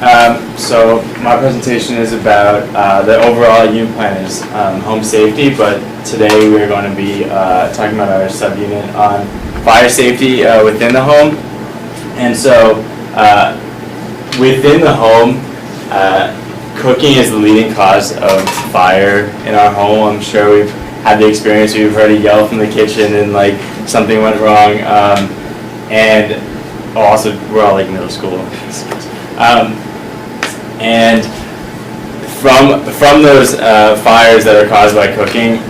So my presentation is about the overall unit plan is home safety, but today we're going to be talking about our subunit on fire safety within the home. And so within the home, cooking is the leading cause of fire in our home. I'm sure we've had the experience, we've heard a yell from the kitchen and like something went wrong. And also we're all like middle school. And from those fires that are caused by cooking,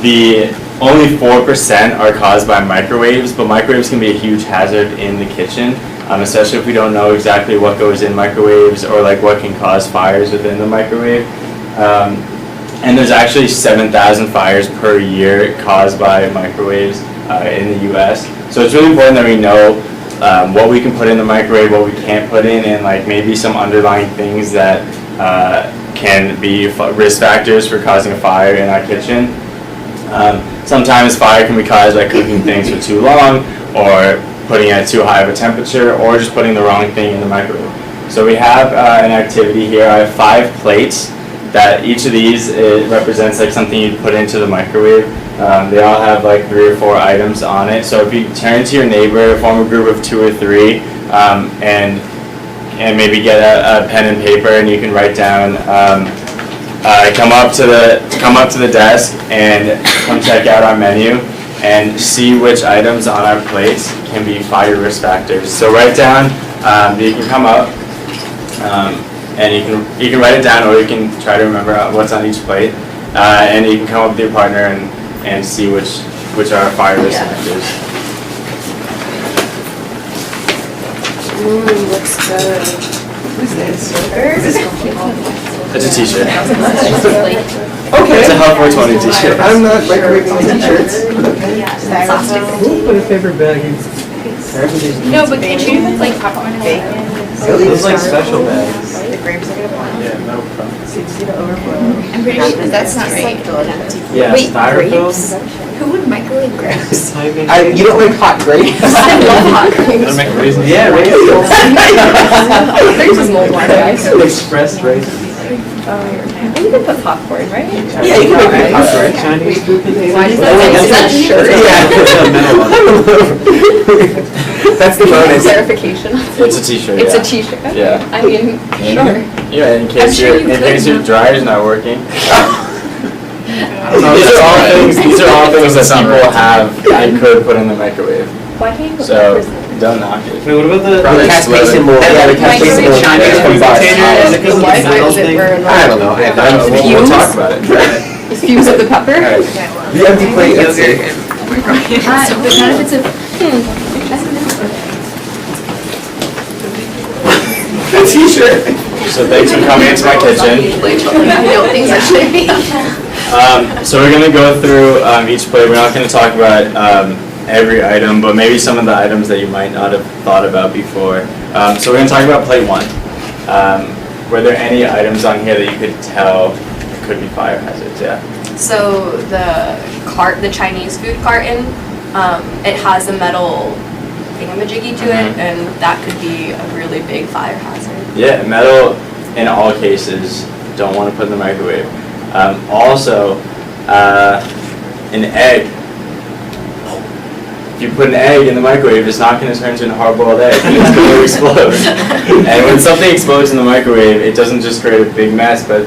the only 4% are caused by microwaves, but microwaves can be a huge hazard in the kitchen, especially if we don't know exactly what goes in microwaves or like what can cause fires within the microwave. And there's actually 7,000 fires per year caused by microwaves in the US. So it's really important that we know what we can put in the microwave, what we can't put in, and like maybe some underlying things that can be risk factors for causing a fire in our kitchen. Sometimes fire can be caused by cooking things for too long, or putting at too high of a temperature, or just putting the wrong thing in the microwave. So we have an activity here. I have 5 plates that each of these represents like something you'd put into the microwave. They all have like 3 or 4 items on it. So if you turn to your neighbor, form a group of 2 or 3, and maybe get a pen and paper, and you can write down. Come up to the desk and come check out our menu and see which items on our plates can be fire risk factors. So write down. You can come up and you can write it down, or you can try to remember what's on each plate, and you can come up with your partner and see which are fire risk factors. Ooh, looks good. Who's this? It's a t-shirt. Okay. It's a Health 420 t-shirt. I'm not microwaving my t-shirts. Who put a paper bag in? No, but can you put like popcorn and bacon? Those like special bags. The grapes are gonna fly. Yeah, no problem. I'm pretty sure that's not right. Yeah, Wait, styrofoam. Who would microwave grapes? You don't like hot grapes? I love hot grapes. Make raisins. Yeah, raisins. Grapes is mold water, guys. Expressed raisins. You can put popcorn, right? Yeah, you can make hot grapes. Chinese food containers. Why does that Is that say shirt? That's the bonus. clarification? It's a t-shirt. It's yeah. a t-shirt. Okay. Yeah. I mean, sure. Yeah, in case sure you in case could your not. dryer's not working. These are all things that people have and could put in the microwave. Why can't you put So peppers in? don't knock it. Wait, what about the Probably Caspation mold. Yeah, the Caspation mold. Chinese food container? Is it because of the Why foil is it thing? burned? I don't know. We'll talk about it. The fumes of the pepper? Alright. The empty plate. That's it. But not if it's a. A t-shirt. So thanks for coming into my kitchen. Things are shaping. So we're gonna go through each plate. We're not gonna talk about every item, but maybe some of the items that you might not have thought about before. So we're gonna talk about plate 1. Were there any items on here that you could tell could be fire hazards? Yeah. So the Chinese food carton, it has a metal thingamajiggy to it, and that could be a really big fire hazard. Yeah, metal in all cases, don't want to put in the microwave. Also, an egg. If you put an egg in the microwave, it's not going to turn into a hard-boiled egg. It's going to explode. And when something explodes in the microwave, it doesn't just create a big mess, but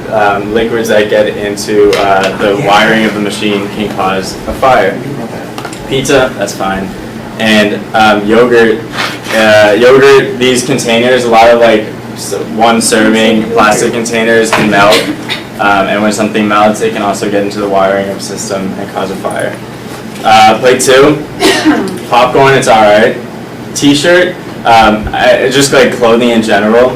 liquids that get into the wiring of the machine can cause a fire. Pizza, that's fine. And yogurt, these containers, a lot of like 1 serving plastic containers can melt. And when something melts, it can also get into the wiring of the system and cause a fire. Plate 2, popcorn, it's alright. T-shirt, just like clothing in general.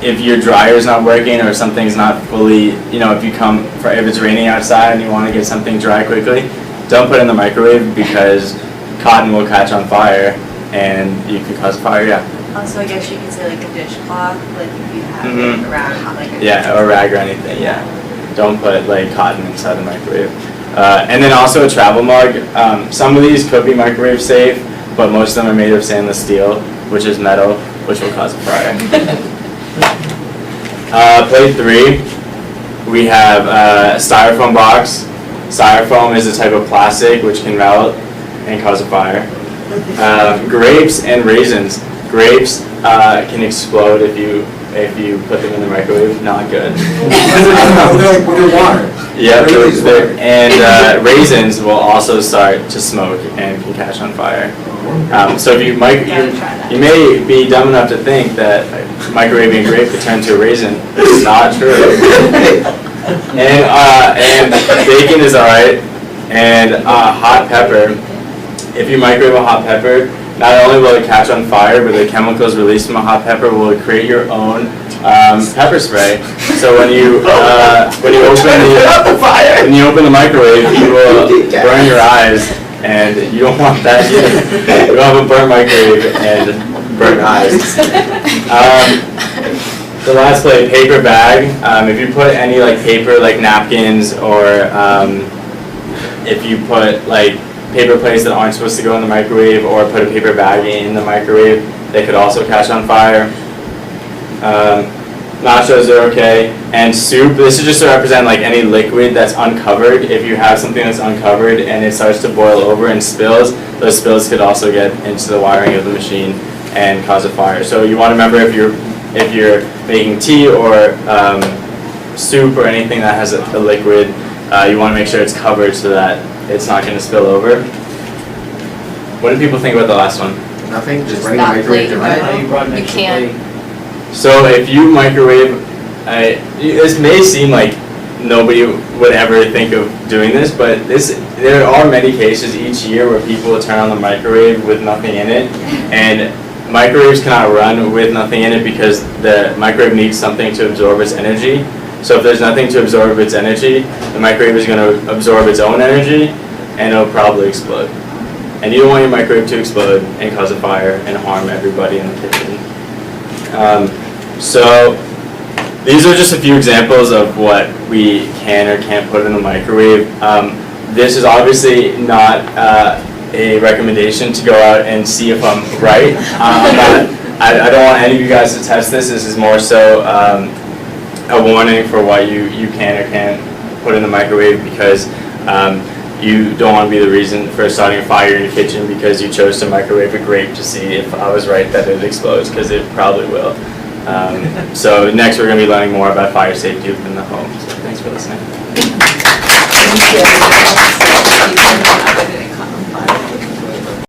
If your dryer's not working or something's not fully, if it's raining outside and you want to get something dry quickly, don't put it in the microwave because cotton will catch on fire and you can cause a fire, yeah. Also, I guess you could say like a dishcloth, like if you have Mhm. it around, like a Yeah, or a rag or anything, yeah. Don't put like cotton inside the microwave. And then also a travel mug. Some of these could be microwave safe, but most of them are made of stainless steel, which is metal. which will cause a fire. Plate 3, we have a styrofoam box. Styrofoam is a type of plastic which can melt and cause a fire. Grapes and raisins. Grapes can explode if you put them in the microwave. Not good. With water. Yeah, Really and raisins will also start to smoke and can catch on fire. So if you you may be dumb enough to think that microwaving a grape could turn to a raisin. It's not true. And bacon is alright. And hot pepper. If you microwave a hot pepper, not only will it catch on fire, but the chemicals released from a hot pepper will create your own pepper spray. So when you open the microwave, you will burn your eyes, and you don't want that either. You don't have a burnt microwave and burnt eyes. The last plate, paper bag. If you put any like paper, like napkins, or if you put like paper plates that aren't supposed to go in the microwave, or put a paper bag in the microwave, they could also catch on fire. Nachos are okay. And soup, this is just to represent like any liquid that's uncovered. If you have something that's uncovered and it starts to boil over and spills, those spills could also get into the wiring of the machine and cause a fire. So you want to remember if you're making tea or soup or anything that has a liquid, you want to make sure it's covered so that it's not going to spill over. What do people think about the last one? Nothing, just Just running the not microwave to plate, run it. You brought an You extra can't. plate. So if you microwave, this may seem like nobody would ever think of doing this, but there are many cases each year where people will turn on the microwave with nothing in it, and microwaves cannot run with nothing in it because the microwave needs something to absorb its energy. So if there's nothing to absorb its energy, the microwave is going to absorb its own energy, and it'll probably explode. And you don't want your microwave to explode and cause a fire and harm everybody in the kitchen. So these are just a few examples of what we can or can't put in the microwave. This is obviously not a recommendation to go out and see if I'm right. I don't want any of you guys to test this. This is more so a warning for what you can or can't put in the microwave, because you don't want to be the reason for starting a fire in your kitchen because you chose to microwave a grape to see if I was right that it explodes, because it probably will. So next we're going to be learning more about fire safety within the home. So thanks for listening. Thank you.